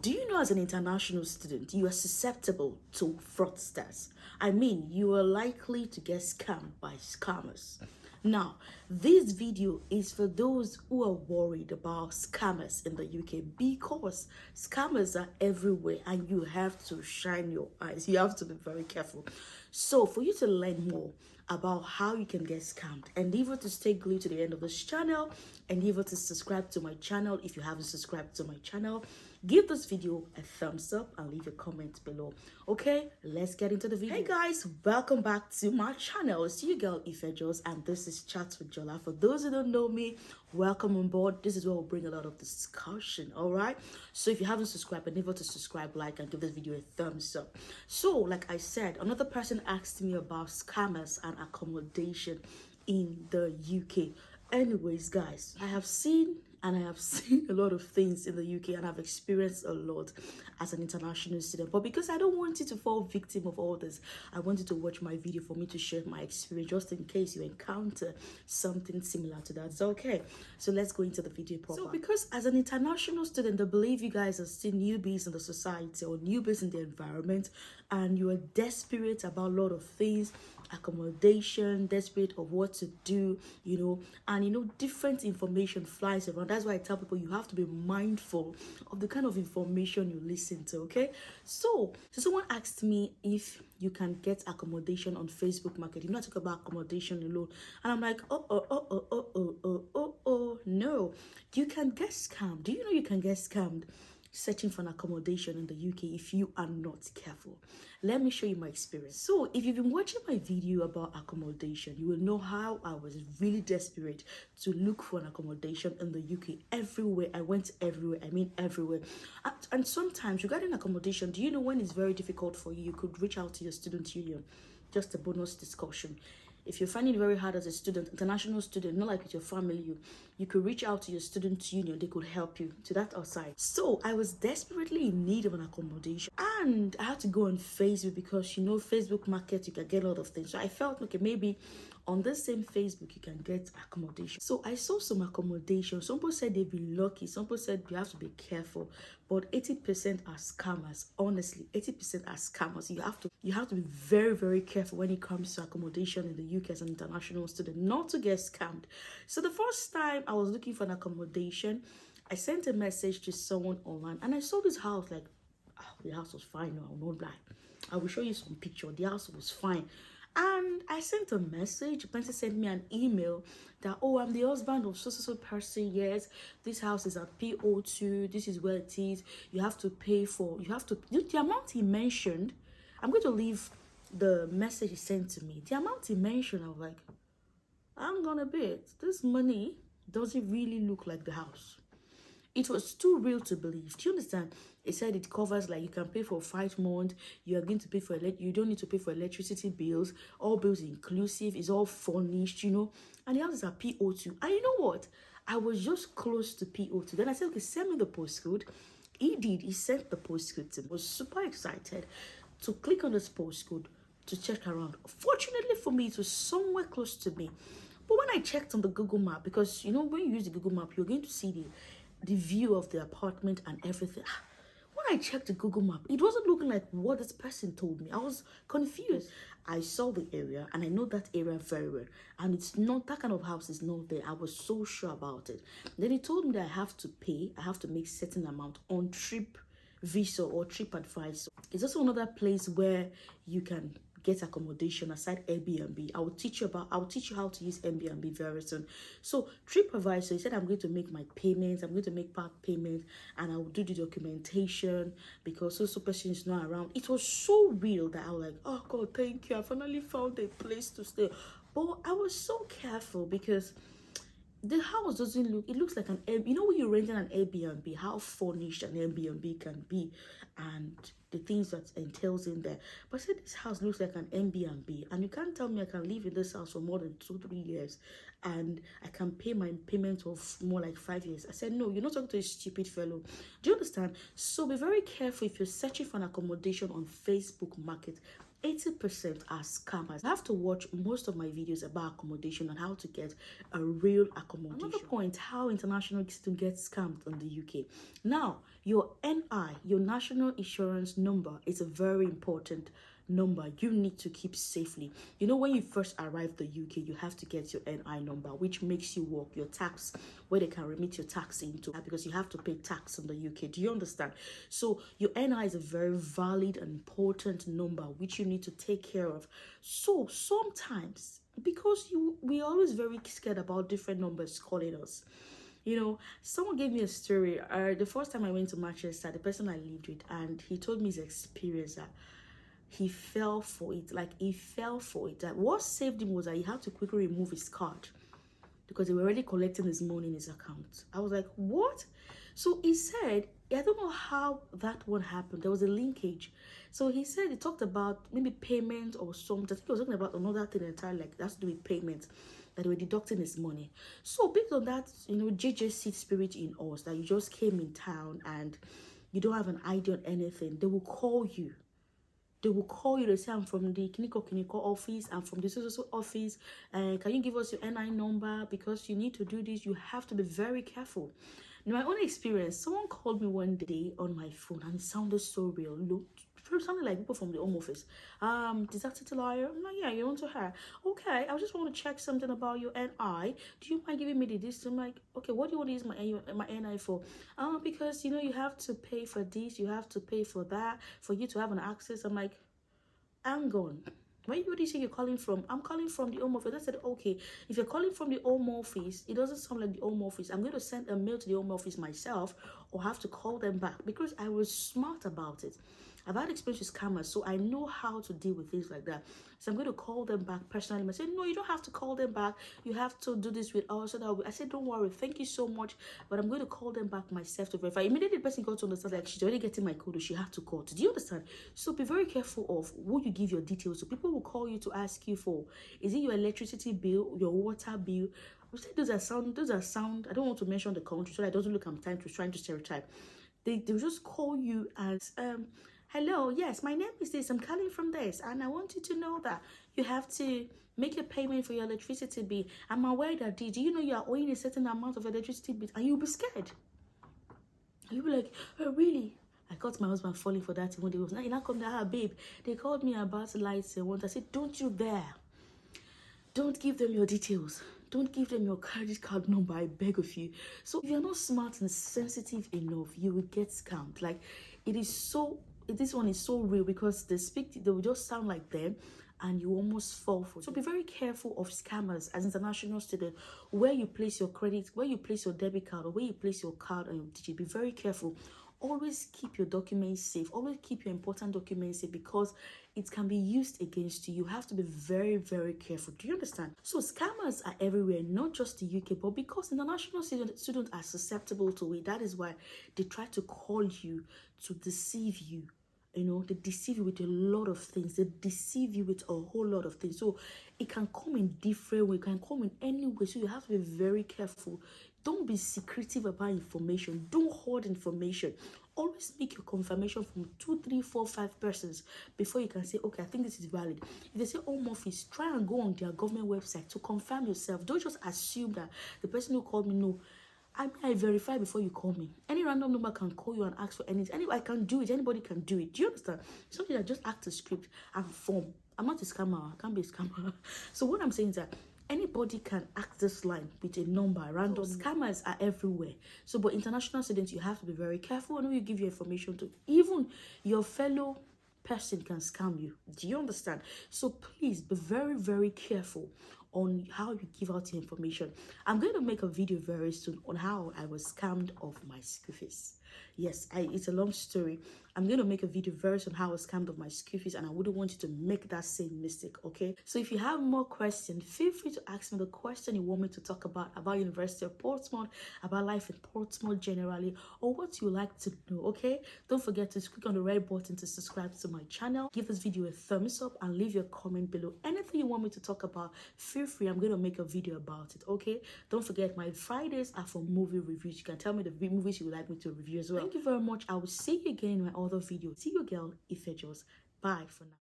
Do you know as an international student, you are susceptible to fraudsters? I mean, you are likely to get scammed by scammers. Now, this video is for those who are worried about scammers in the UK because scammers are everywhere and you have to shine your eyes. You have to be very careful. So, for you to learn more about how you can get scammed, endeavor to stay glued to the end of this channel, endeavor to subscribe to my channel if you haven't subscribed to my channel. Give this video a thumbs up and leave a comment below. Okay, let's get into the video. Hey guys, welcome back to my channel. It's your girl Ifejos and this is Chats with Jola. For those who don't know me, welcome on board. This is where we'll bring a lot of discussion. All right, so if you haven't subscribed, endeavor to subscribe, like, and give this video a thumbs up. So like I said, another person asked me about scammers and accommodation in the UK. Anyways guys, I have seen a lot of things in the UK and I've experienced a lot as an international student. But because I don't want you to fall victim of all this, I want you to watch my video for me to share my experience just in case you encounter something similar to that. It's okay. So let's go into the video proper. So because as an international student, I believe you guys are still newbies in the society or newbies in the environment and you are desperate about a lot of things, accommodation, desperate of what to do, and different information flies around. That's why I tell people you have to be mindful of the kind of information you listen to. Okay, so someone asked me if you can get accommodation on Facebook Market. I talk about accommodation alone, and I'm like, no, you can get scammed. Do you know you can get scammed searching for an accommodation in the UK if you are not careful? Let me show you my experience. So if you've been watching my video about accommodation, you will know how I was really desperate to look for an accommodation in the UK. Everywhere I went, everywhere, I mean everywhere. And sometimes regarding accommodation, do you know when it's very difficult for you, you could reach out to your student union. Just a bonus discussion. If you're finding it very hard as a student, international student, not like with your family, you could reach out to your student union. They could help you to that outside. So I was desperately in need of an accommodation and I had to go on Facebook because Facebook Market, you can get a lot of things. So I felt, okay, maybe on the same Facebook you can get accommodation. So I saw some accommodation. Some people said they'd be lucky, some people said you have to be careful, but 80% are scammers. Honestly, 80% are scammers. You have to be very, very careful when it comes to accommodation in the UK as an international student, not to get scammed. So the first time I was looking for an accommodation, I sent a message to someone online and I saw this house. Like, the house was fine. No, I will not lie. I will show you some picture. The house was fine. And I sent a message. The person sent me an email that, oh, I'm the husband of so person. Yes, this house is at PO2. This is where it is. You have to pay for, the amount he mentioned. I'm going to leave the message he sent to me. The amount he mentioned, I was like, I'm gonna bet this money doesn't really look like the house. It was too real to believe. Do you understand? It said it covers, like, you can pay for 5 months. You are going to pay for you don't need to pay for electricity bills. All bills inclusive. It's all furnished, And the house is at PO2. And you know what? I was just close to PO2. Then I said, okay, send me the postcode. He did. He sent the postcode to me. I was super excited to click on this postcode to check around. Fortunately for me, it was somewhere close to me. But when I checked on the Google map, because when you use the Google map, you're going to see the view of the apartment and everything. When I checked the Google map, it wasn't looking like what this person told me. I was confused. I saw the area and I know that area very well, and it's not, that kind of house is not there. I was so sure about it. Then he told me that I have to make certain amount on Trip Visa or Trip Advisor. It's also another place where you can get accommodation aside Airbnb. I will teach you how to use Airbnb very soon. So TripAdvisor, he said I'm going to make my payments, I'm going to make part payments, and I will do the documentation because so person is not around. It was so real that I was like, oh God, thank you, I finally found a place to stay. But I was so careful because the house doesn't look, it looks like an Airbnb. When you're renting an Airbnb, how furnished an Airbnb can be and the things that entails in there. But I said this house looks like an Airbnb, and you can't tell me I can live in this house for more than 2-3 years and I can pay my payment of more like 5 years. I said, no, you're not talking to a stupid fellow. Do you understand? So be very careful if you're searching for an accommodation on Facebook Market. 80% are scammers. I have to watch most of my videos about accommodation and how to get a real accommodation. Another point, how international students get scammed in the UK. Now, Your NI, your national insurance number, is a very important number you need to keep safely. You know, when you first arrive the UK, you have to get your NI number, which makes you work your tax, where they can remit your tax into, because you have to pay tax in the UK. Do you understand? So your NI is a very valid and important number which you need to take care of. So sometimes, because we're always very scared about different numbers calling us. You know, someone gave me a story. The first time I went to Manchester, the person I lived with, and he told me his experience that he fell for it. Like, he fell for it. That what saved him was that he had to quickly remove his card because they were already collecting his money in his account. I was like, what? So he said, I don't know how that one happened. There was a linkage. So he said, he talked about maybe payment or something. I think he was talking about another thing entirely, like that's to do with payment, that they were deducting his money. So based on that, you know, JJC spirit in us, that you just came in town and you don't have an idea on anything, they will call you. They will call you. They say, I'm from the Kiniko office, I'm from the social office, and can you give us your NI number, because you need to do this. You have to be very careful. In my own experience, someone called me one day on my phone and it sounded so real. Look, sounded like people from the home office. Is that Titi Liar? I'm like, yeah, you're on to her. Okay, I just want to check something about your NI. Do you mind giving me the this? I'm like, okay, what do you want to use my NI for? Because you know you have to pay for this, you have to pay for that, for you to have an access. I'm like, I'm gone. When you say you're calling from, I'm calling from the home office. I said, okay, if you're calling from the home office, it doesn't sound like the home office. I'm going to send a mail to the home office myself or have to call them back, because I was smart about it. I've had experience with scammers, so I know how to deal with things like that. So I'm going to call them back personally. I said, no, you don't have to call them back. You have to do this with us. So I said, don't worry, thank you so much, but I'm going to call them back myself to verify. Immediately the person got to understand, like, she's already getting my code, she had to call. Do you understand? So be very careful of who you give your details to. People will call you to ask you for, is it your electricity bill, your water bill? I say those are sound. I don't want to mention the country so that it doesn't look I'm trying to stereotype. They'll just call you as hello, yes, my name is this, I'm calling from this, and I want you to know that you have to make a payment for your electricity bill. I'm aware that, do you know you are owing a certain amount of electricity bill? And you'll be scared. You'll be like, oh, really? I caught my husband falling for that one day. Was now come down, babe, they called me about lights and once. I said, don't you dare. Don't give them your details. Don't give them your credit card number, I beg of you. So if you're not smart and sensitive enough, you will get scammed. Like, this one is so real, because they will just sound like them and you almost fall for it. So be very careful of scammers as international student. Where you place your credit, where you place your debit card, or where you place your card and your digit, be very careful. Always keep your documents safe. Always keep your important documents safe, because it can be used against you. You have to be very, very careful. Do you understand? So scammers are everywhere, not just the UK, but because international students are susceptible to it, that is why they try to call you to deceive you. You know, they deceive you with a lot of things. They deceive you with a whole lot of things. So it can come in different ways. It can come in any way. So you have to be very careful. Don't be secretive about information. Don't hoard information. Always make your confirmation from 2, 3, 4, 5 persons before you can say, okay, I think this is valid. If they say home office, try and go on their government website to confirm yourself. Don't just assume that the person who called me, no. I verify before you call me. Any random number can call you and ask for anything. I can do it. Anybody can do it. Do you understand? Something that just act a script and form. I'm not a scammer. I can't be a scammer. So what I'm saying is that anybody can act this line with a number, random. So scammers are everywhere. So, but international students, you have to be very careful on who you give your information to. Even your fellow person can scam you. Do you understand? So please be very, very careful on how you give out your information. I'm going to make a video very soon on how I was scammed of my school fees. Yes, it's a long story. I'm going to make a video very soon on how I was scammed of my school fees, and I wouldn't want you to make that same mistake, okay? So if you have more questions, feel free to ask me the question you want me to talk about University of Portsmouth, about life in Portsmouth generally, or what you like to know, okay? Don't forget to click on the red button to subscribe to my channel. Give this video a thumbs up and leave your comment below. Anything you want me to talk about, feel free. I'm going to make a video about it, okay? Don't forget, my Fridays are for movie reviews. You can tell me the movies you would like me to review as well. Thank you very much. I will see you again in my other video. See you, girl, Ifejos. Bye for now.